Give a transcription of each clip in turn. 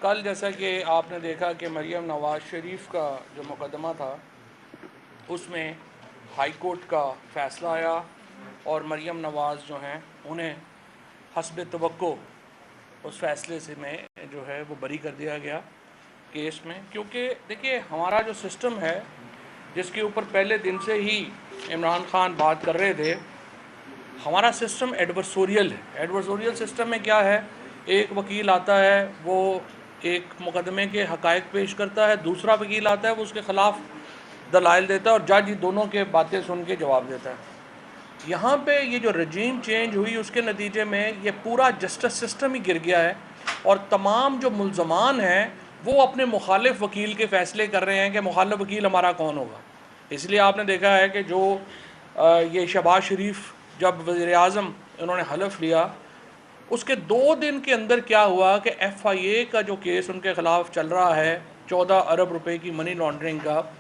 कल जैसा कि आपने देखा कि मरीम नवाज़ शरीफ का जो मुकदमा था उसमें हाई कोर्ट का फ़ैसला आया और मरीम नवाज़ जो हैं उन्हें हस्ब तवक्को उस फ़ैसले से में जो है वो बरी कर दिया गया केस में। क्योंकि देखिए हमारा जो सिस्टम है जिसके ऊपर पहले दिन से ही इमरान खान बात कर रहे थे, हमारा सिस्टम एडवर्सोरियल है। एडवर्सोरियल सिस्टम में क्या है, एक वकील आता है वो एक मुकदमे के हक़ाइक़ पेश करता है, दूसरा वकील आता है वो उसके ख़िलाफ़ दलाइल देता है और जज दोनों के बातें सुन के जवाब देता है। यहाँ पे ये जो रजीम चेंज हुई उसके नतीजे में ये पूरा जस्टिस सिस्टम ही गिर गया है और तमाम जो मुल्ज़मान हैं वो अपने मुखालिफ वकील के फ़ैसले कर रहे हैं कि मुखालिफ वकील हमारा कौन होगा। इसलिए आपने देखा है कि जो ये शहबाज शरीफ जब वज़ीर-ए-आज़म उन्होंने हलफ लिया उसके 2 दिन के अंदर क्या हुआ कि FIA का जो केस उनके ख़िलाफ़ चल रहा है 14 अरब रुपए की मनी लॉन्ड्रिंग का,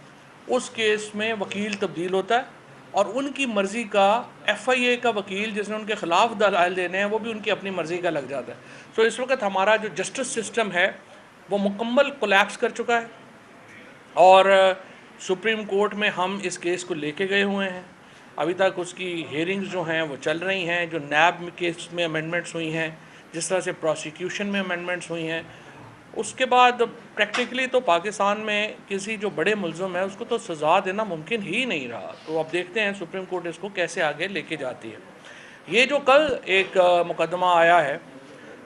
उस केस में वकील तब्दील होता है और उनकी मर्ज़ी का FIA का वकील जिसने उनके ख़िलाफ़ दलाइल देने हैं वो भी उनकी अपनी मर्ज़ी का लग जाता है। तो इस वक्त हमारा जो जस्टिस सिस्टम है वो मुकम्मल कोलैप्स कर चुका है और सुप्रीम कोर्ट में हम इस केस को लेके गए हुए हैं। अभी तक उसकी हेयरिंग्स जो हैं वो चल रही हैं। जो नैब केस में अमेंडमेंट्स हुई हैं, जिस तरह से प्रोसिक्यूशन में अमेंडमेंट्स हुई हैं, उसके बाद प्रैक्टिकली तो पाकिस्तान में किसी जो बड़े मुल्ज़िम है उसको तो सज़ा देना मुमकिन ही नहीं रहा। तो अब देखते हैं सुप्रीम कोर्ट इसको कैसे आगे लेके जाती है। ये जो कल एक मुकदमा आया है,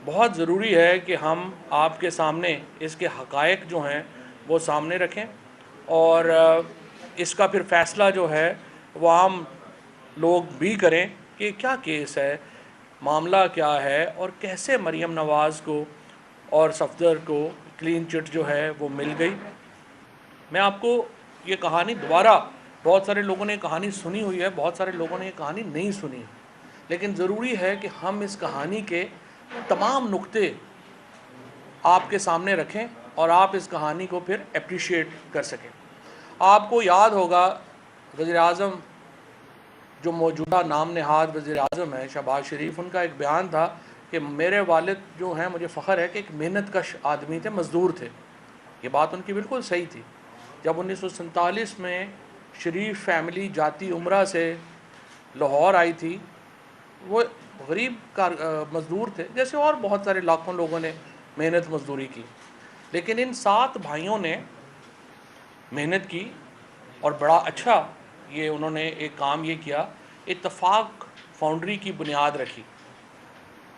बहुत ज़रूरी है कि हम आपके सामने इसके हक़ाइक़ जो हैं वो सामने रखें और इसका फिर फ़ैसला जो है वो आम लोग भी करें कि क्या केस है, मामला क्या है और कैसे मरीम नवाज़ को और सफदर को क्लीन चिट जो है वो मिल गई। मैं आपको ये कहानी दोबारा, बहुत सारे लोगों ने कहानी सुनी हुई है, बहुत सारे लोगों ने ये कहानी नहीं सुनी है, लेकिन ज़रूरी है कि हम इस कहानी के तमाम नुक्ते आपके सामने रखें और आप इस कहानी को फिर अप्रिशिएट कर सकें। आपको याद होगा वज़ीर-ए-आज़म जो मौजूदा नाम नहाद वज़ीर-ए-आज़म है शहबाज शरीफ, उनका एक बयान था कि मेरे वालिद जो हैं मुझे फ़ख्र है कि एक मेहनत कश आदमी थे, मज़दूर थे। ये बात उनकी बिल्कुल सही थी। जब 1947 में शरीफ फैमिली जाती उम्रा से लाहौर आई थी, वो गरीब मज़दूर थे जैसे और बहुत सारे लाखों लोगों ने मेहनत मज़दूरी की, लेकिन इन 7 भाइयों ने मेहनत की और बड़ा अच्छा ये उन्होंने एक काम ये किया, इत्तफ़ाक़ फाउंड्री की बुनियाद रखी।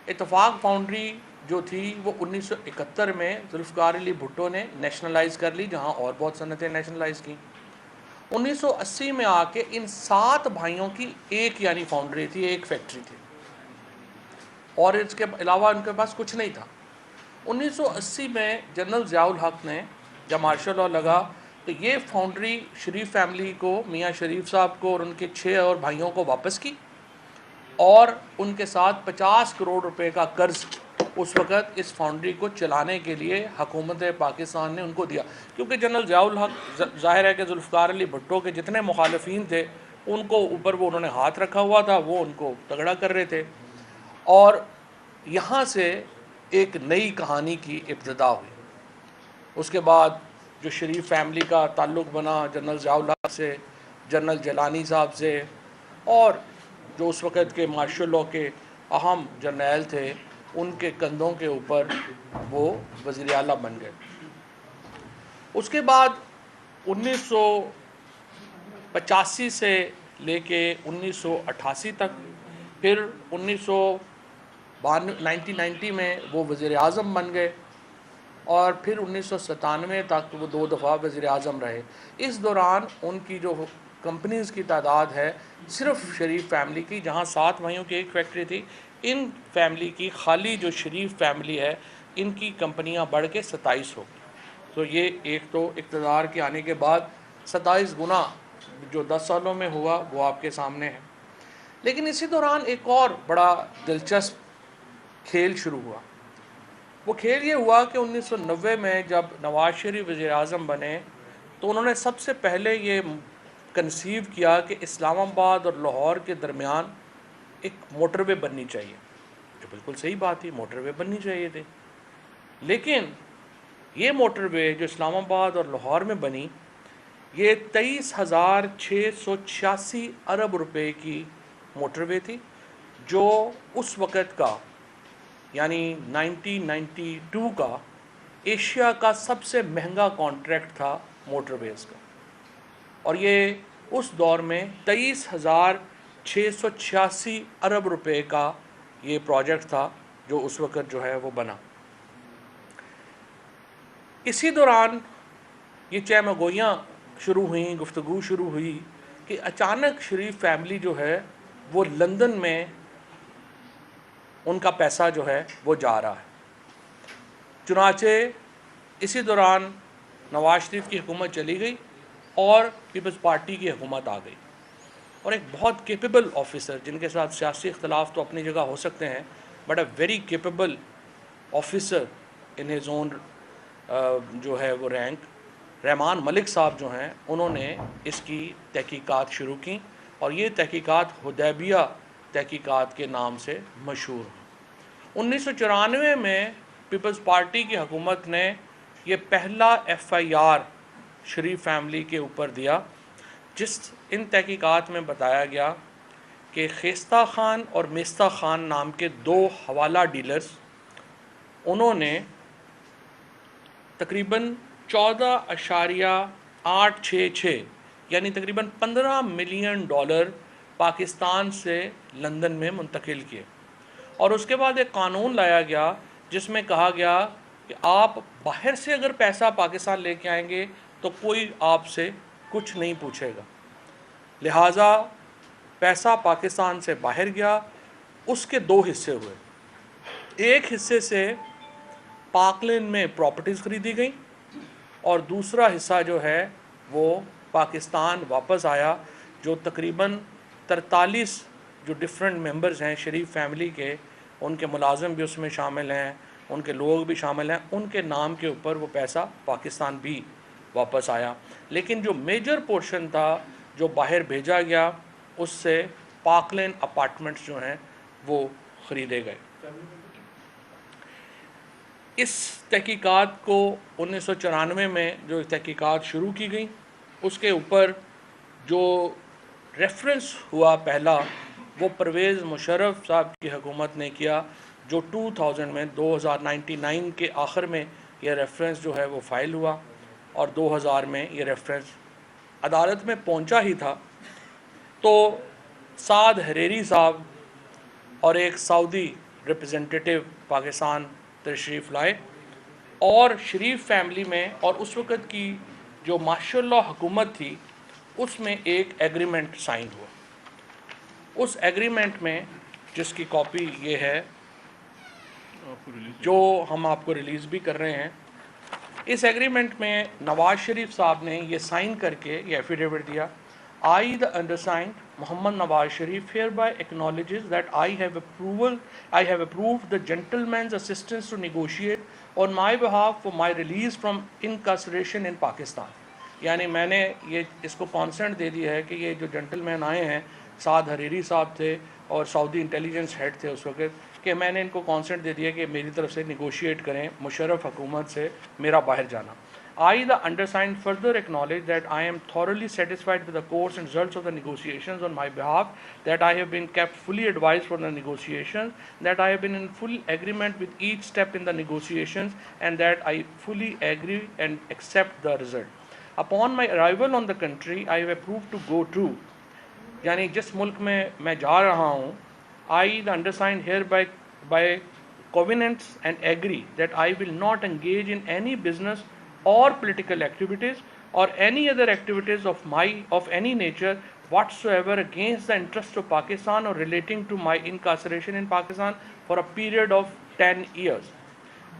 इत्तफ़ाक़ फाउंड्री जो थी वो 1971 में ज़ुल्फ़िकार अली भुट्टो ने नेशनलाइज़ कर ली, जहाँ और बहुत सनतें नेशनलाइज़ की। 1980 में आके इन 7 भाइयों की एक यानी फाउंड्री थी, एक फैक्ट्री थी और इसके अलावा उनके पास कुछ नहीं था। 1980 में जनरल ज़ियाउल हक़ ने जब मार्शल लॉ लगा तो ये फाउंड्री शरीफ फैमिली को, मियाँ शरीफ साहब को और उनके 6 और भाइयों को वापस की और उनके साथ 50 करोड़ रुपए का कर्ज़ उस वक़्त इस फाउंड्री को चलाने के लिए हुकूमत पाकिस्तान ने उनको दिया। क्योंकि जनरल ज़ियाउल हक़ ज़ाहिर है कि ज़ुल्फ़िकार अली भुट्टो के जितने मुखालिफिन थे उनको ऊपर वो उन्होंने हाथ रखा हुआ था, वो उनको तगड़ा कर रहे थे और यहाँ से एक नई कहानी की इब्तिदा हुई। उसके बाद जो शरीफ फैमिली का ताल्लुक़ बना जनरल ज़ियाउल हक़ से, जनरल जलानी साहब से और जो उस वक़्त के मार्शल लॉ के अहम जर्नैल थे, उनके कंधों के ऊपर वो वज़ीर आला बन गए। उसके बाद 1985 से लेके 1988 तक, फिर 1990 में वो वज़ीर-ए-आज़म बन गए और फिर 1997 तक वो 2 दफ़ा वज़ीर-ए-आज़म रहे। इस दौरान उनकी जो कंपनीज़ की तादाद है सिर्फ शरीफ फैमिली की, जहाँ 7 भाइयों की एक फैक्ट्री थी, इन फैमिली की खाली जो शरीफ फैमिली है इनकी कंपनियां बढ़ के 27 हो गई। तो ये एक तो इक़्तिदार के आने के बाद 27 गुना जो 10 सालों में हुआ वो आपके सामने है। लेकिन इसी दौरान एक और बड़ा दिलचस्प खेल शुरू हुआ। वो खेल ये हुआ कि 1990 में जब नवाज़ शरीफ वज़ीर-ए-आज़म बने तो उन्होंने सबसे पहले ये कंसीव किया कि इस्लामाबाद और लाहौर के दरमियान एक मोटरवे बननी चाहिए, जो बिल्कुल सही बात थी, मोटरवे बननी चाहिए थी। लेकिन ये मोटरवे जो इस्लामाबाद और लाहौर में बनी, ये 23,686 अरब रुपए की मोटरवे थी, जो उस वक़्त का यानी 1992 का एशिया का सबसे महंगा कॉन्ट्रैक्ट था मोटरवेज़ का। और ये उस दौर में 23,686 अरब रुपए का ये प्रोजेक्ट था जो उस वक़्त जो है वो बना। इसी दौरान ये चहमगोइयाँ शुरू हुई, गुफ्तगू शुरू हुई कि अचानक शरीफ फैमिली जो है वो लंदन में उनका पैसा जो है वो जा रहा है। चुनाचे इसी दौरान नवाज शरीफ की हुकूमत चली गई और पीपल्स पार्टी की हुकूमत आ गई, और एक बहुत केपेबल ऑफिसर जिनके साथ सियासी इख्तलाफ तो अपनी जगह हो सकते हैं, but a very capable officer in his own जो है वो रैंक, रहमान मलिक साहब जो हैं, उन्होंने इसकी तहकीकात शुरू की और ये तहकीकात हुदैबिया तहकीकात के नाम से मशहूर हैं। 1994 में पीपल्स पार्टी की हुकूमत ने ये पहला FIR शरीफ फैमिली के ऊपर दिया, जिस इन तहकीकात में बताया गया कि खेस्ता खान और मेस्ता खान नाम के 2 हवाला डीलर्स, उन्होंने तकरीबन 14.866 यानी तकरीबन 15 मिलियन डॉलर पाकिस्तान से लंदन में मुंतकिल किए। और उसके बाद एक कानून लाया गया जिसमें कहा गया कि आप बाहर से अगर पैसा पाकिस्तान लेके आएंगे तो कोई आपसे कुछ नहीं पूछेगा। लिहाजा पैसा पाकिस्तान से बाहर गया, उसके 2 हिस्से हुए। एक हिस्से से पाकलैंड में प्रॉपर्टीज़ ख़रीदी गई और दूसरा हिस्सा जो है वो पाकिस्तान वापस आया, जो तकरीबन 43 जो डिफरेंट मेंबर्स हैं शरीफ फैमिली के, उनके मुलाजिम भी उसमें शामिल हैं, उनके लोग भी शामिल हैं, उनके नाम के ऊपर वो पैसा पाकिस्तान भी वापस आया। लेकिन जो मेजर पोर्शन था जो बाहर भेजा गया, उससे पाकलैंड अपार्टमेंट्स जो हैं वो ख़रीदे गए। इस तहकीकात को 1994 में जो तहकीकात शुरू की गई, उसके ऊपर जो रेफरेंस हुआ पहला, वो परवेज़ मुशर्रफ साहब की हुकूमत ने किया, जो 2099 के आखिर में यह रेफरेंस जो है वो फ़ाइल हुआ और 2000 में ये रेफरेंस अदालत में पहुंचा ही था। तो साद हरेरी साहब और एक सऊदी रिप्रेजेंटेटिव पाकिस्तान तशरीफ़ लाए और शरीफ फैमिली में और उस वक़्त की जो माशाअल्लाह हुकूमत थी, उसमें एक एग्रीमेंट साइन हुआ। उस एग्रीमेंट में, जिसकी कॉपी ये है जो हम आपको रिलीज़ भी कर रहे हैं, इस एग्रीमेंट में नवाज शरीफ साहब ने ये साइन करके ये एफिडेविट दिया, I the undersigned Muhammad Nawaz Sharif hereby acknowledges that I have approved the gentleman's assistance to negotiate on my behalf for my release from incarceration in Pakistan। यानी मैंने ये इसको कॉन्सेंट दे दिया है कि ये जो जेंटलमैन आए हैं, साद हरीरी साहब थे और सऊदी इंटेलिजेंस हेड थे उस वक्त, कि मैंने इनको कॉन्सेंट दे दिया कि मेरी तरफ से निगोशिएट करें मुशर्रफ हुकूमत से मेरा बाहर जाना। I, the undersigned, further acknowledge that I am thoroughly satisfied with the course and results of the negotiations on my behalf, that I have been kept fully advised for the negotiations, that I have been in full agreement with each step in the negotiations, and that I fully agree and accept the result. Upon my arrival on the country, I have approved to go to, यानी जिस मुल्क में मैं जा रहा हूँ, I, the undersigned, hereby by covenants and agree that I will not engage in any business or political activities or any other activities of any nature whatsoever against the interest of Pakistan or relating to my incarceration in Pakistan for a period of 10 years।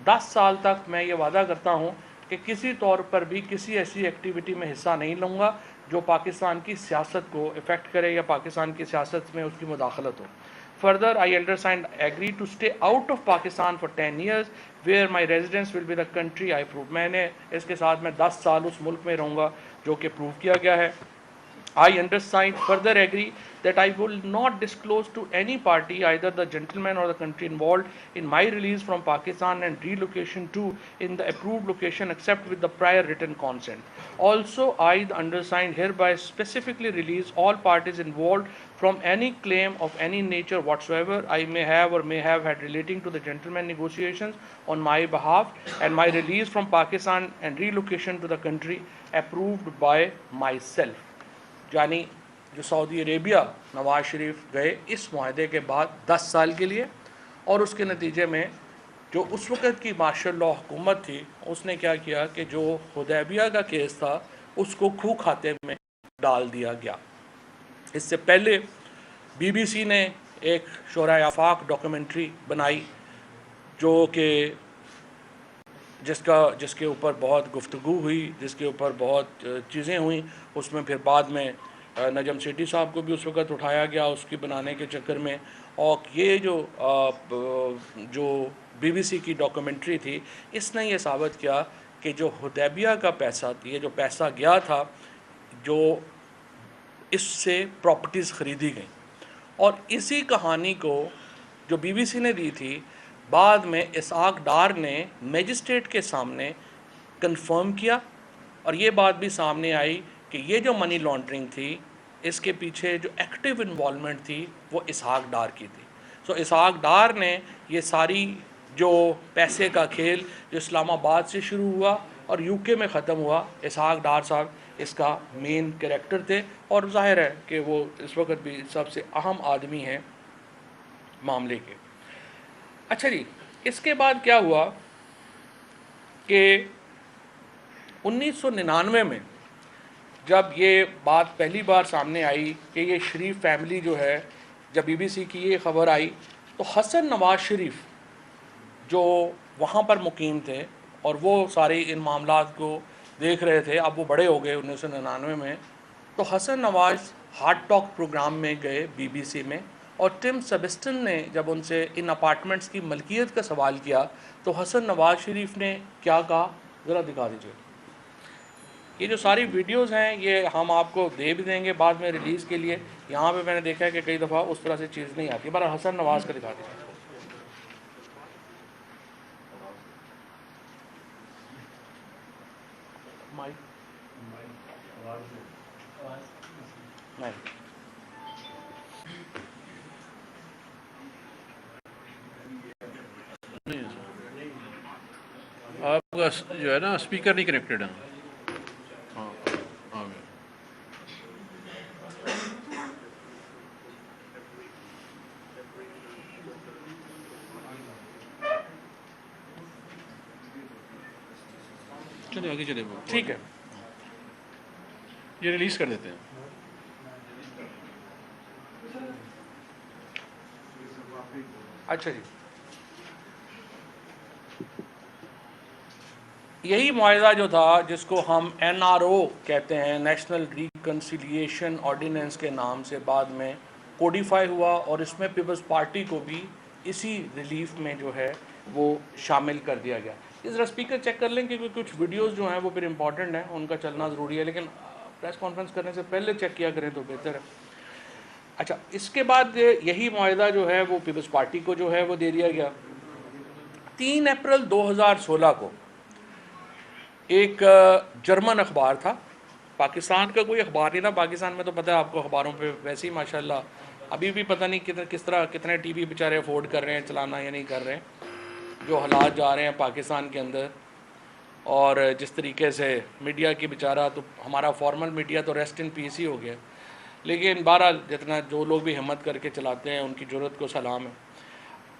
10 साल तक मैं ये वादा करता हूँ कि किसी तौर पर भी किसी ऐसी एक्टिविटी में हिस्सा नहीं लूँगा जो पाकिस्तान की सियासत को इफ़ेक्ट करे या पाकिस्तान की सियासत में उसकी मुदाखलत हो। Further, I understand agree to stay out of Pakistan for 10 years, where my residence will be the country I prove। मैंने इसके साथ मैं 10 साल उस मुल्क में रहूँगा जो कि प्रूव किया गया है। I undersigned further agree that I will not disclose to any party, either the gentleman or the country involved, in my release from Pakistan and relocation to in the approved location except with the prior written consent. Also, I, the undersigned, hereby specifically release all parties involved from any claim of any nature whatsoever I may have or may have had relating to the gentleman negotiations on my behalf, and my release from Pakistan and relocation to the country approved by myself. यानी जो Saudi Arabia Nawaz Sharif गए इस माहदे के बाद 10 साल के लिए, और उसके नतीजे में जो उस वक़्त की मार्शल लॉ हुकूमत थी उसने क्या किया कि जो हुदैबिया का केस था उसको खू खाते में डाल दिया गया। इससे पहले BBC ने एक शोरा आफाक डॉक्यूमेंट्री बनाई जो कि जिसके ऊपर बहुत गुफ्तगू हुई, जिसके ऊपर बहुत चीज़ें हुई। उसमें फिर बाद में नजम सेठी साहब को भी उस वक़्त उठाया गया उसकी बनाने के चक्कर में, और ये जो BBC की डॉक्यूमेंट्री थी इसने ये साबित किया कि जो हुदैबिया का पैसा, ये जो पैसा गया था, जो इससे प्रॉपर्टीज़ ख़रीदी गई, और इसी कहानी को जो BBC ने दी थी बाद में इसहाक डार ने मजिस्ट्रेट के सामने कंफर्म किया, और ये बात भी सामने आई कि ये जो मनी लॉन्ड्रिंग थी इसके पीछे जो एक्टिव इन्वॉल्वमेंट थी वो इसहाक डार की थी। सो इसहाक डार ने ये सारी जो पैसे का खेल जो इस्लामाबाद से शुरू हुआ और UK में ख़त्म हुआ, इसहाक डार साहब इसका मेन कैरेक्टर थे, और जाहिर है कि वो इस वक्त भी सबसे अहम आदमी हैं मामले के। अच्छा जी, इसके बाद क्या हुआ कि 1999 में जब ये बात पहली बार सामने आई कि ये शरीफ फैमिली जो है, जब BBC की ये ख़बर आई तो हसन नवाज़ शरीफ जो वहाँ पर मुकीम थे और वो सारे इन मामलात को देख रहे थे, अब वो बड़े हो गए 1999 में, तो हसन नवाज़ हार्ट टॉक प्रोग्राम में गए BBC में, और टिम सेबेस्टियन ने जब उनसे इन अपार्टमेंट्स की मलकियत का सवाल किया तो हसन नवाज़ शरीफ ने क्या कहा, ज़रा दिखा दीजिए। ये जो सारी वीडियोस हैं ये हम आपको दे भी देंगे बाद में रिलीज़ के लिए। यहाँ पे मैंने देखा है कि कई दफ़ा उस तरह से चीज़ नहीं आती, पर हसन नवाज़ का दिखा दीजिए। आपका जो है ना स्पीकर नहीं कनेक्टेड है। हाँ आ गया। चलिए आगे चले, ठीक है, ये रिलीज़ कर देते हैं। अच्छा जी, यही मुआहदा जो था जिसको हम NRO कहते हैं, नेशनल रिकन्सिलिएशन ऑर्डिनेंस के नाम से बाद में कोडिफाई हुआ, और इसमें पीपल्स पार्टी को भी इसी रिलीफ में जो है वो शामिल कर दिया गया। इस ज़रा स्पीकर चेक कर लें क्योंकि कुछ वीडियोस जो हैं वो फिर इंपॉर्टेंट हैं, उनका चलना ज़रूरी है, लेकिन प्रेस कॉन्फ्रेंस करने से पहले चेक किया करें तो बेहतर है। अच्छा, इसके बाद यही मुआहदा जो है वो पीपल्स पार्टी को जो है वो दे दिया गया। 3 अप्रैल 2016 को एक जर्मन अखबार था, पाकिस्तान का कोई अखबार नहीं था, पाकिस्तान में तो पता है आपको अखबारों पे वैसे ही माशाल्लाह अभी भी पता नहीं कितने TV बेचारे अफोर्ड कर रहे हैं चलाना या नहीं कर रहे हैं, जो हालात जा रहे हैं पाकिस्तान के अंदर, और जिस तरीके से मीडिया की बेचारा, तो हमारा फॉर्मल मीडिया तो रेस्ट इन पीस ही हो गया, लेकिन बहरहाल जितना जो लोग भी हिम्मत करके चलाते हैं उनकी ज़रूरत को सलाम है।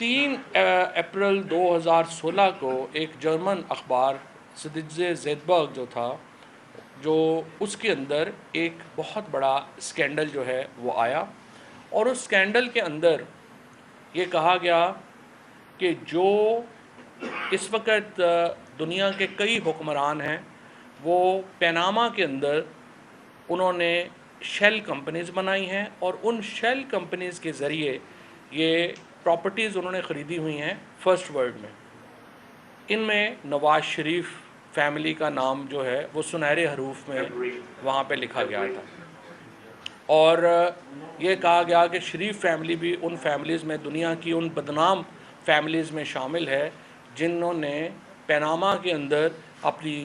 3 अप्रैल 2016 को एक जर्मन अखबार सिदिजे ज़ेडबर्ग जो था, जो उसके अंदर एक बहुत बड़ा स्कैंडल जो है वो आया, और उस स्कैंडल के अंदर ये कहा गया कि जो इस वक्त दुनिया के कई हुक्मरान हैं वो पनामा के अंदर उन्होंने शेल कंपनीज़ बनाई हैं, और उन शेल कंपनीज़ के ज़रिए ये प्रॉपर्टीज़ उन्होंने ख़रीदी हुई हैं फर्स्ट वर्ल्ड में। इनमें नवाज़ शरीफ फैमिली का नाम जो है वो सुनहरे हरूफ में वहाँ पे लिखा गया था। और ये कहा गया कि शरीफ फैमिली भी उन फैमिलीज़ में, दुनिया की उन बदनाम फैमिलीज़ में शामिल है जिन्होंने पनामा के अंदर अपनी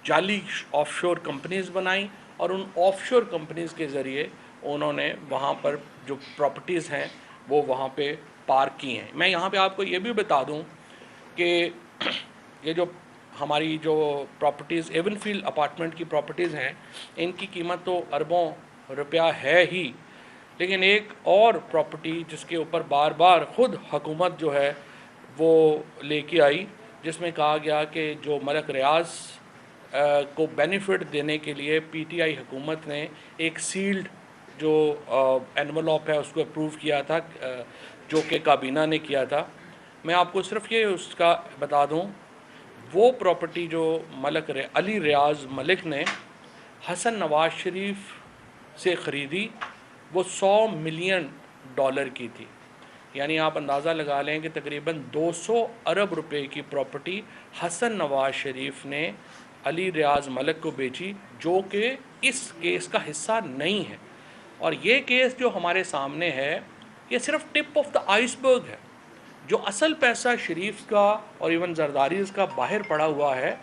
जाली ऑफशोर कंपनीज़ बनाई और उन ऑफशोर कंपनीज़ के ज़रिए उन्होंने वहाँ पर जो प्रॉपर्टीज़ हैं वो वहाँ पे पार्क की हैं। मैं यहाँ पे आपको ये भी बता दूँ कि ये जो हमारी जो प्रॉपर्टीज़ एवनफील्ड अपार्टमेंट की प्रॉपर्टीज़ हैं, इनकी कीमत तो अरबों रुपया है ही, लेकिन एक और प्रॉपर्टी जिसके ऊपर बार बार ख़ुद हुकूमत जो है वो लेके आई, जिसमें कहा गया कि जो मलक रियाज को बेनिफिट देने के लिए पीटीआई हुकूमत ने एक सील्ड जो एनवलप है उसको अप्रूव किया था, जो कि काबीना ने किया था। मैं आपको सिर्फ ये उसका बता दूं, वो प्रॉपर्टी जो अली रियाज मलिक ने हसन नवाज शरीफ से ख़रीदी वो $100 मिलियन की थी। यानी आप अंदाज़ा लगा लें कि तकरीबन 200 अरब रुपए की प्रॉपर्टी हसन नवाज शरीफ ने अली रियाज मलिक को बेची, जो कि इस केस का हिस्सा नहीं है। और ये केस जो हमारे सामने है ये सिर्फ टिप ऑफ द आइसबर्ग है। जो असल पैसा शरीफ का और इवन जरदारीज़ का बाहर पड़ा हुआ है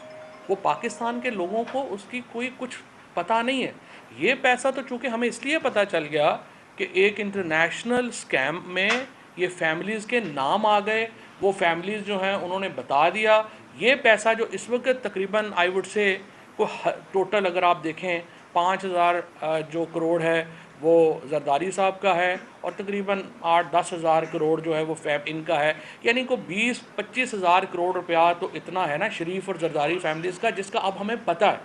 वो पाकिस्तान के लोगों को उसकी कोई कुछ पता नहीं है। ये पैसा तो चूँकि हमें इसलिए पता चल गया कि एक इंटरनेशनल स्कैम में ये फैमिलीज़ के नाम आ गए, वो फैमिलीज़ जो हैं उन्होंने बता दिया। ये पैसा जो इस वक्त तकरीबन आई वुड से को टोटल अगर आप देखें 5,000 जो करोड़ है वो जरदारी साहब का है और तकरीबन 8-10 हज़ार करोड़ जो है वो इनका है। यानी को 20-25 हज़ार करोड़ रुपया तो इतना है ना शरीफ और जरदारी फैमिलीज़ का, जिसका अब हमें पता है।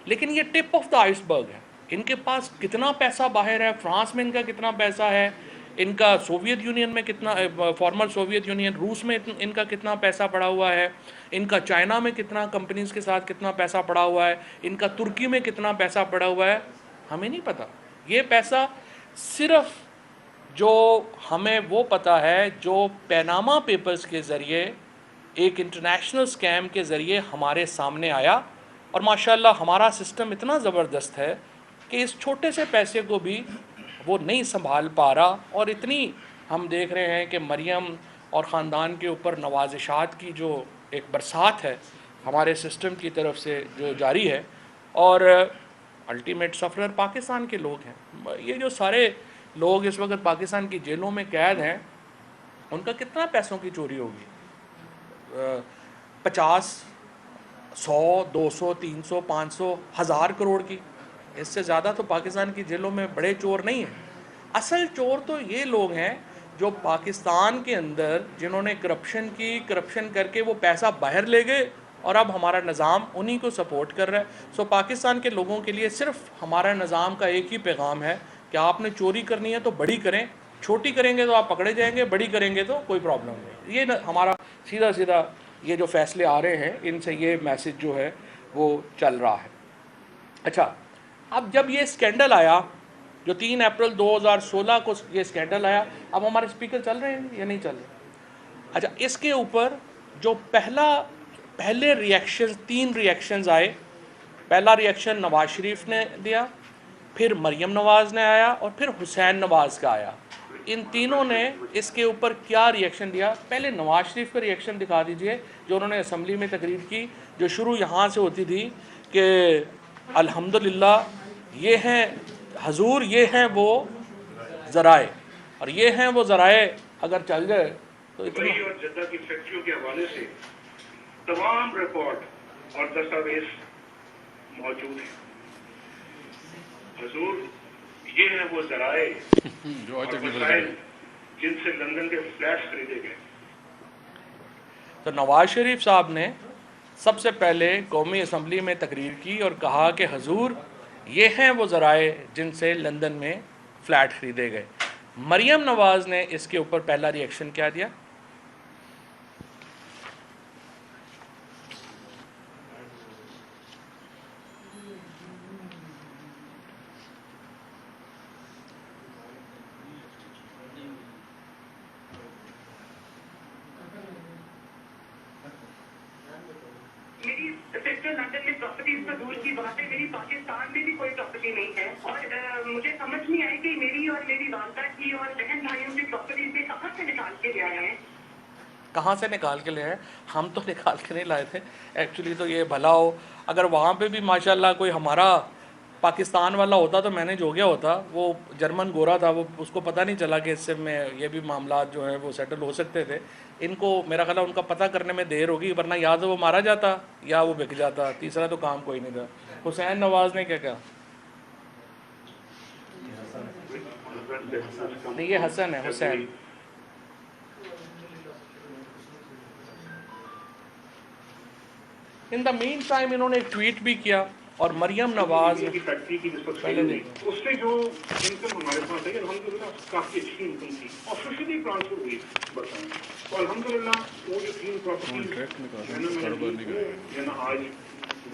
लेकिन ये टिप ऑफ द आइसबर्ग है। इनके पास कितना पैसा बाहर है, फ्रांस में इनका कितना पैसा है, इनका सोवियत यूनियन में कितना, फॉर्मर सोवियत यूनियन रूस में इनका कितना पैसा पड़ा हुआ है, इनका चाइना में कितना कंपनीज़ के साथ कितना पैसा पड़ा हुआ है, इनका तुर्की में कितना पैसा पड़ा हुआ है, हमें नहीं पता। ये पैसा सिर्फ जो हमें वो पता है जो पनामा पेपर्स के ज़रिए एक इंटरनेशनल स्कैम के ज़रिए हमारे सामने आया। और माशाल्लाह हमारा सिस्टम इतना ज़बरदस्त है कि इस छोटे से पैसे को भी वो नहीं संभाल पा रहा। और इतनी हम देख रहे हैं कि मरियम और ख़ानदान के ऊपर नवाजिशात की जो एक बरसात है हमारे सिस्टम की तरफ से जो जारी है, और अल्टीमेट सफ़रर पाकिस्तान के लोग हैं। ये जो सारे लोग इस वक्त पाकिस्तान की जेलों में कैद हैं, उनका कितना पैसों की चोरी होगी? 50, 100, 200, 300, 500, 1000 करोड़ की। इससे ज़्यादा तो पाकिस्तान की जेलों में बड़े चोर नहीं हैं। असल चोर तो ये लोग हैं जो पाकिस्तान के अंदर जिन्होंने करप्शन की, करप्शन करके वो पैसा बाहर ले गए और अब हमारा निज़ाम उन्हीं को सपोर्ट कर रहा है। सो पाकिस्तान के लोगों के लिए सिर्फ हमारा निज़ाम का एक ही पैगाम है कि आपने चोरी करनी है तो बड़ी करें, छोटी करेंगे तो आप पकड़े जाएंगे, बड़ी करेंगे तो कोई प्रॉब्लम नहीं। ये हमारा सीधा सीधा ये जो फैसले आ रहे हैं इनसे ये मैसेज जो है वो चल रहा है। अच्छा, अब जब ये स्कैंडल आया जो 3 अप्रैल 2016 को ये स्कैंडल आया, अब हमारे स्पीकर चल रहे हैं या नहीं चल रहे? अच्छा, इसके ऊपर जो पहले रिएक्शन 3 रिएक्शंस आए। पहला रिएक्शन नवाज शरीफ ने दिया, फिर मरियम नवाज़ ने आया और फिर हुसैन नवाज़ का आया। इन तीनों ने इसके ऊपर क्या रिएक्शन दिया? पहले नवाज शरीफ का रिएक्शन दिखा दीजिए जो उन्होंने असम्बली में तकरीर की, जो शुरू यहाँ से होती थी कि अल्हम्दुलिल्लाह ये हैं हजूर, ये हैं वो ज़राए, और ये हैं वो ज़राए अगर चल जाए तो इतना। और जद्दा की फैक्ट्रियों के हवाले से तमाम रिकॉर्ड और दस्तावेज मौजूद हैं। हजूर, ये हैं वो ज़राए जो आज तक नहीं वसाइल जिनसे लंदन के फ्लैट्स खरीदे गए। तो नवाज शरीफ साहब ने सबसे पहले कौमी असम्बली में तकरीर की और कहा कि हजूर ये हैं वो ज़राए जिनसे लंदन में फ़्लैट ख़रीदे गए। मरियम नवाज़ ने इसके ऊपर पहला रिएक्शन क्या दिया? मेरी सेक्टर लंदन में प्रॉपर्टीज तो दूर की बात है, मेरी पाकिस्तान में भी कोई प्रॉपर्टी प्रॉपर्टी नहीं है। और मुझे समझ नहीं आया कि मेरी और मेरी वालदा की और बहन भाइयों की प्रॉपर्टी से कहाँ से निकाल के ले आए हैं। कहाँ से निकाल के ले आए? हम तो निकाल के नहीं लाए थे एक्चुअली। तो ये भला हो अगर वहाँ पे भी माशाल्लाह कोई हमारा पाकिस्तान वाला होता तो मैनेज हो गया होता। वो जर्मन गोरा था, वो उसको पता नहीं चला कि इससे में ये भी मामला जो है वो सेटल हो सकते थे। इनको मेरा ख्याल है उनका पता करने में देर होगी, वरना या तो वो मारा जाता या वो बिक जाता, तीसरा तो काम कोई नहीं था। हुसैन नवाज ने क्या कहा? नहीं, ये हसन है, Hussain. In the mean time इन्होंने एक ट्वीट भी किया और मरियम नवाज की फैक्ट्री की पहले हुई उससे जो इनकम हमारे पास है अल्हम्दुलिल्लाह काफ़ी अच्छी इनकम थी, ऑफिशियली ट्रांसफर हुई बरसाने। तो अल्हम्दुलिल्लाह वो जो 3 प्रॉपर्टीज है ना आज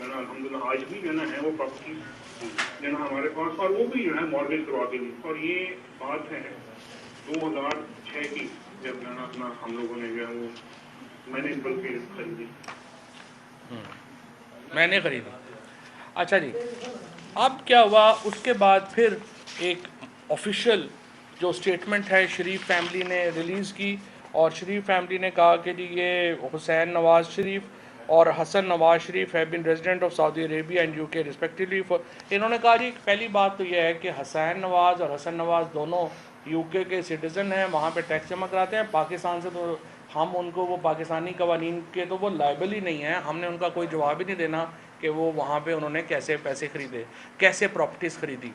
अल्हम्दुलिल्लाह आज भी है वो प्रॉपर्टीज हमारे पास, और वो भी जो है मॉर्गेज करवा दी। और ये बात है 2006 की, जब अपना हम लोगों ने जो है वो मैंने बल्कि खरीदी, मैंने खरीदी। अच्छा जी, अब क्या हुआ उसके बाद? फिर एक ऑफिशियल जो स्टेटमेंट है शरीफ फैमिली ने रिलीज़ की, और शरीफ फैमिली ने कहा कि जी ये हुसैन नवाज शरीफ और हसन नवाज शरीफ है been resident of Saudi Arabia and UK respectively. इन्होंने कहा जी पहली बात तो यह है कि हुसैन नवाज और हसन नवाज दोनों यूके के सिटीज़न हैं, वहाँ पे टैक्स जमा कराते हैं। पाकिस्तान से तो हम उनको वो पाकिस्तानी कवानीन के तो वो लायबल ही नहीं है, हमने उनका कोई जवाब ही नहीं देना कि वो वहाँ पे उन्होंने कैसे पैसे ख़रीदे, कैसे प्रॉपर्टीज़ ख़रीदी।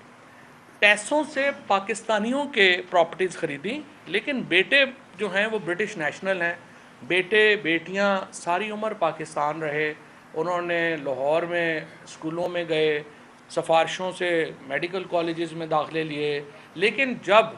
पैसों से पाकिस्तानियों के प्रॉपर्टीज़ ख़रीदी, लेकिन बेटे जो हैं वो ब्रिटिश नेशनल हैं। बेटे बेटियां सारी उम्र पाकिस्तान रहे, उन्होंने लाहौर में स्कूलों में गए, सफारशों से मेडिकल कॉलेजेस में दाखिले लिए, लेकिन जब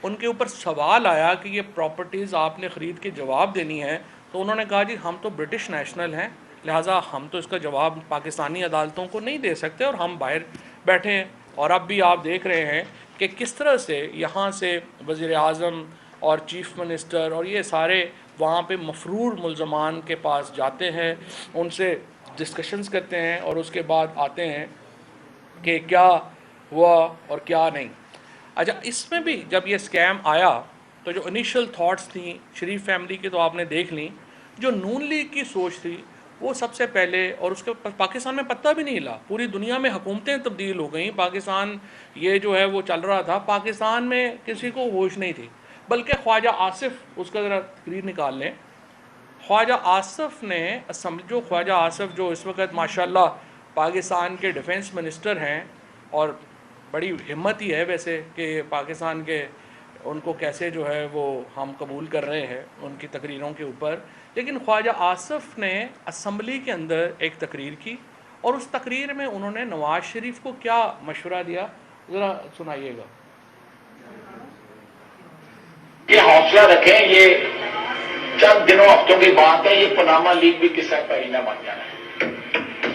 उनके ऊपर सवाल आया कि ये प्रॉपर्टीज़ आपने ख़रीद के जवाब देनी है, तो उन्होंने कहा जी हम तो ब्रिटिश नेशनल हैं, लिहाजा हम तो इसका जवाब पाकिस्तानी अदालतों को नहीं दे सकते और हम बाहर बैठे हैं। और अब भी आप देख रहे हैं कि किस तरह से यहाँ से वज़ीर आज़म और चीफ़ मिनिस्टर और ये सारे वहाँ पे मफरूर मुल्ज़मान के पास जाते हैं, उनसे डिस्कशंस करते हैं और उसके बाद आते हैं कि क्या हुआ और क्या नहीं। अच्छा, इसमें भी जब ये स्कैम आया तो जो इनिशियल थॉट्स थी शरीफ फैमिली की तो आपने देख ली। जो नून लीग की सोच थी वो सबसे पहले, और उसके पाकिस्तान में पत्ता भी नहीं हिला, पूरी दुनिया में हुकूमतें तब्दील हो गई, पाकिस्तान ये जो है वो चल रहा था, पाकिस्तान में किसी को होश नहीं थी। बल्कि ख्वाजा आसिफ, उसका ज़रा तकरीर निकाल लें, ख्वाजा आसिफ ने जो ख्वाजा आसिफ जो इस वक्त माशाल्लाह पाकिस्तान के डिफेंस मिनिस्टर हैं, और बड़ी हिम्मत ही है वैसे कि पाकिस्तान के उनको कैसे जो है वो हम कबूल कर रहे हैं उनकी तकरीरों के ऊपर। लेकिन ख्वाजा आसिफ ने असम्बली के अंदर एक तकरीर की, और उस तकरीर में उन्होंने नवाज शरीफ को क्या मशवरा दिया, ज़रा सुनाइएगा। ये हौसला रखें, ये चंद दिनों हफ्तों की बात है, ये पनामा लीग भी किस्सा पहना बन जाना है,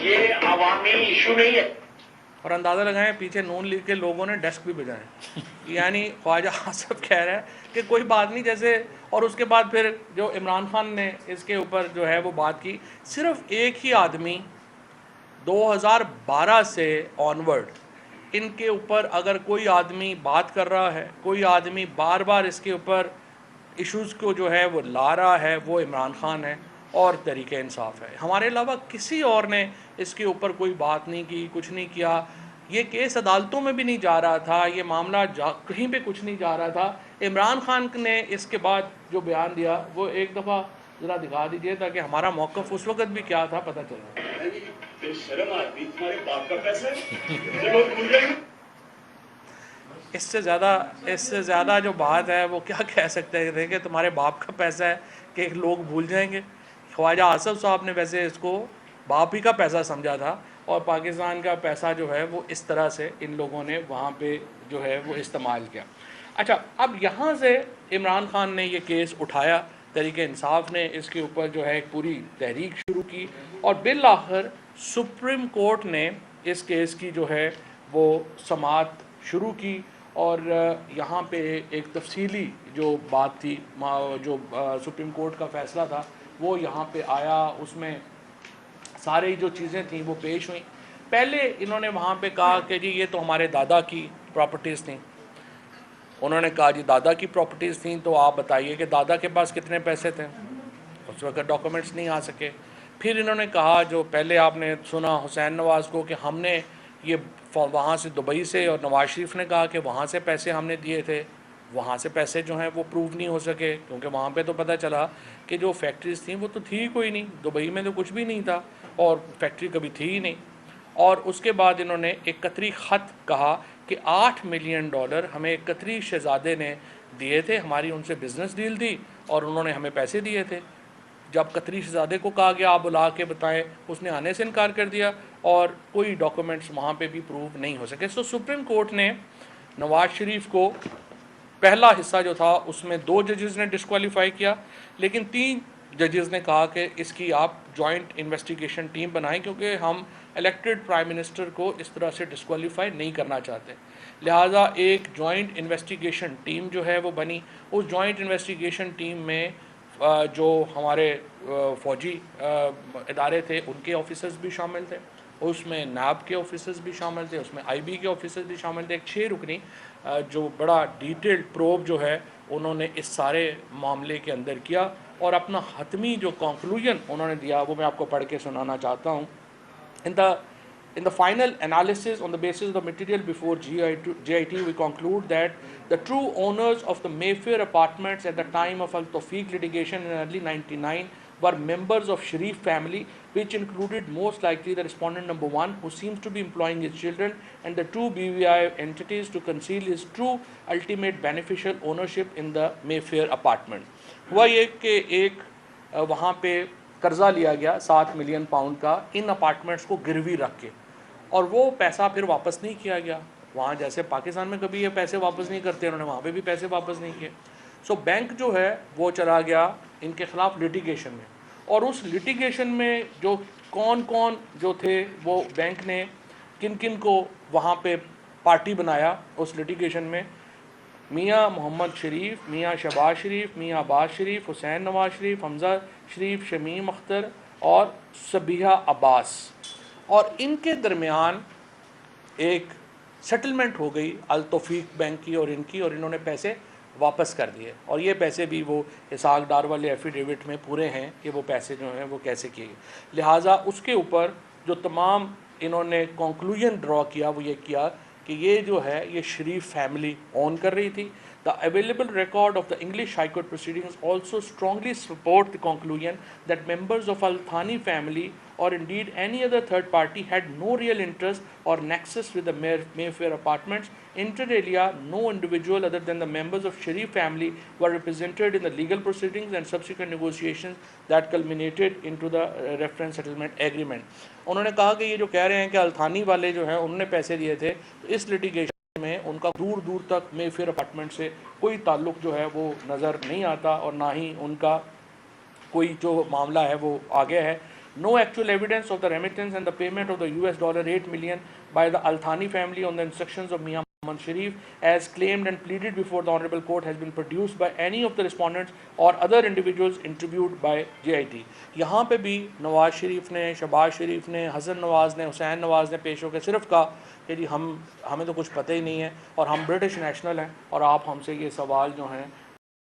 ये अवामी इशू नहीं है। और अंदाज़ा लगाएं पीछे नून लीग के लोगों ने डेस्क भी बजाए यानी ख्वाजा आसिफ कह रहा है कि कोई बात नहीं जैसे। और उसके बाद फिर जो इमरान खान ने इसके ऊपर जो है वो बात की। सिर्फ एक ही आदमी 2012 से ऑनवर्ड इनके ऊपर अगर कोई आदमी बात कर रहा है, कोई आदमी बार बार इसके ऊपर इश्यूज़ को जो है वो ला रहा है, वो इमरान खान है और तहरीक इंसाफ है। हमारे अलावा किसी और ने इसके ऊपर कोई बात नहीं की, कुछ नहीं किया। ये केस अदालतों में भी नहीं जा रहा था, ये मामला कहीं पे कुछ नहीं जा रहा था। इमरान खान ने इसके बाद जो बयान दिया वो एक दफ़ा ज़रा दिखा दीजिए ताकि हमारा मौक़िफ़ उस वक़्त भी क्या था पता चले। इससे ज़्यादा जो बात है वो क्या कह सकते हैं कि तुम्हारे बाप का पैसा है कि लोग भूल जाएंगे। ख्वाजा आसिफ साहब ने वैसे इसको बाप ही का पैसा समझा था, और पाकिस्तान का पैसा जो है वो इस तरह से इन लोगों ने वहाँ पे जो है वो इस्तेमाल किया। अच्छा, अब यहाँ से इमरान खान ने ये केस उठाया, तहरीक इंसाफ ने इसके ऊपर जो है एक पूरी तहरीक शुरू की, और बिल आखिर सुप्रीम कोर्ट ने इस केस की जो है वो समाअत शुरू की। और यहाँ पे एक तफसीली जो बात थी, जो सुप्रीम कोर्ट का फ़ैसला था वो यहाँ पे आया, उसमें सारी जो चीज़ें थी वो पेश हुई। पहले इन्होंने वहाँ पे कहा कि जी ये तो हमारे दादा की प्रॉपर्टीज़ थी। उन्होंने कहा जी दादा की प्रॉपर्टीज़ थी, तो आप बताइए कि दादा के पास कितने पैसे थे। उस वक्त डॉक्यूमेंट्स नहीं आ सके। फिर इन्होंने कहा, जो पहले आपने सुना हुसैन नवाज़ को, कि हमने ये वहाँ से दुबई से, और नवाज़ शरीफ ने कहा कि वहाँ से पैसे हमने दिए थे। वहाँ से पैसे जो हैं वो प्रूव नहीं हो सके, क्योंकि वहाँ पे तो पता चला कि जो फैक्ट्रीज़ थी वो तो थी कोई नहीं, दुबई में तो कुछ भी नहीं था और फैक्ट्री कभी थी ही नहीं। और उसके बाद इन्होंने एक कतरी ख़त कहा कि $8 मिलियन हमें एक कतरी शहज़ादे ने दिए थे, हमारी उनसे बिज़नेस डील थी और उन्होंने हमें पैसे दिए थे। जब कतरी शहज़ादे को कहा गया आप बुला के बताएं, उसने आने से इनकार कर दिया और कोई डॉक्यूमेंट्स वहाँ पे भी प्रूव नहीं हो सके। सो सुप्रीम कोर्ट ने नवाज़ शरीफ को पहला हिस्सा जो था उसमें 2 जजेस ने डिस्क्वालीफाई किया, लेकिन 3 जजेस ने कहा कि इसकी आप जॉइंट इन्वेस्टिगेशन टीम बनाएं, क्योंकि हम इलेक्टेड प्राइम मिनिस्टर को इस तरह से डिस्क्वालीफाई नहीं करना चाहते। लिहाजा एक जॉइंट इन्वेस्टिगेशन टीम जो है वो बनी। उस जॉइंट इन्वेस्टिगेशन टीम में जो हमारे फ़ौजी इदारे थे उनके ऑफिसर्स भी शामिल थे, उसमें नाब के ऑफिसर्स भी शामिल थे, उसमें IB के ऑफिसर्स भी शामिल थे। एक 6 रुकनी जो बड़ा डिटेल्ड प्रोब जो है उन्होंने इस सारे मामले के अंदर किया और अपना हतमी जो कंक्लूजन उन्होंने दिया वो मैं आपको पढ़ के सुनाना चाहता हूँ। In the final analysis on the basis of the material before GIT, we conclude that the true owners of the Mayfair apartments at the time of Al Tawfiq litigation in early 99 were members of Sharif family, which included most likely the respondent number 1, who seems to be employing his children, and the 2 BVI entities to conceal his true ultimate beneficial ownership in the Mayfair apartment. हुआ ये कि एक वहाँ पे कर्जा लिया गया 7 million pound का इन अपार्टमेंट्स को गिरवी रख के, और वो पैसा फिर वापस नहीं किया गया। वहाँ जैसे पाकिस्तान में कभी ये पैसे वापस नहीं करते, उन्होंने वहाँ पे भी पैसे वापस नहीं किए। सो बैंक जो है वो चला गया इनके ख़िलाफ़ लिटिगेशन में, और उस लिटिगेशन में जो कौन कौन जो थे वो बैंक ने किन किन को वहाँ पे पार्टी बनाया उस लिटिगेशन में, मियाँ मोहम्मद शरीफ, मियाँ शहबाज शरीफ, मियाँ अब्बास शरीफ, हुसैन नवाज शरीफ, हमज़ा शरीफ, शमीम अख्तर और सबिहा अब्बास, और इनके दरमियान एक सेटलमेंट हो गई अल तौफीक बैंक की और इनकी, और इन्होंने पैसे वापस कर दिए। और ये पैसे भी वो इसाक डार वाले एफिडेविट में पूरे हैं कि वो पैसे जो हैं वो कैसे किए गए। लिहाजा उसके ऊपर जो तमाम इन्होंने कंक्लूजन ड्रॉ किया वो ये किया कि ये जो है ये शरीफ फैमिली ओन कर रही थी। The available record of the English High Court proceedings also strongly support the conclusion that members of Al Thani family or indeed any other third party had no real interest or nexus with the Mayfair apartments. Inter alia, no individual other than the members of Sharif family were represented in the legal proceedings and subsequent negotiations that culminated into the reference settlement agreement. उन्होंने कहा कि ये जो कह रहे हैं कि अल थानी वाले जो हैं उन्होंने पैसे दिए थे, तो इस लिटिगेशन में उनका दूर दूर तक मेफेयर अपार्टमेंट से कोई ताल्लुक़ जो है वो नज़र नहीं आता, और ना ही उनका कोई जो मामला है वो आगे है। No actual evidence of the remittance and the payment of the $8 million by the Al Thani family on the instructions of Mian Mohammad Sharif, as claimed and pleaded before the Honorable Court, has been produced by any of the respondents or other individuals interviewed by JIT. यहाँ पे भी नवाज शरीफ ने, शहबाज शरीफ ने, हसन नवाज़ ने, हुसैन नवाज़ ने पेश होकर सिर्फ कहा कि जी हमें तो कुछ पता ही नहीं है और हम ब्रिटिश नेशनल हैं और आप हमसे ये सवाल जो हैं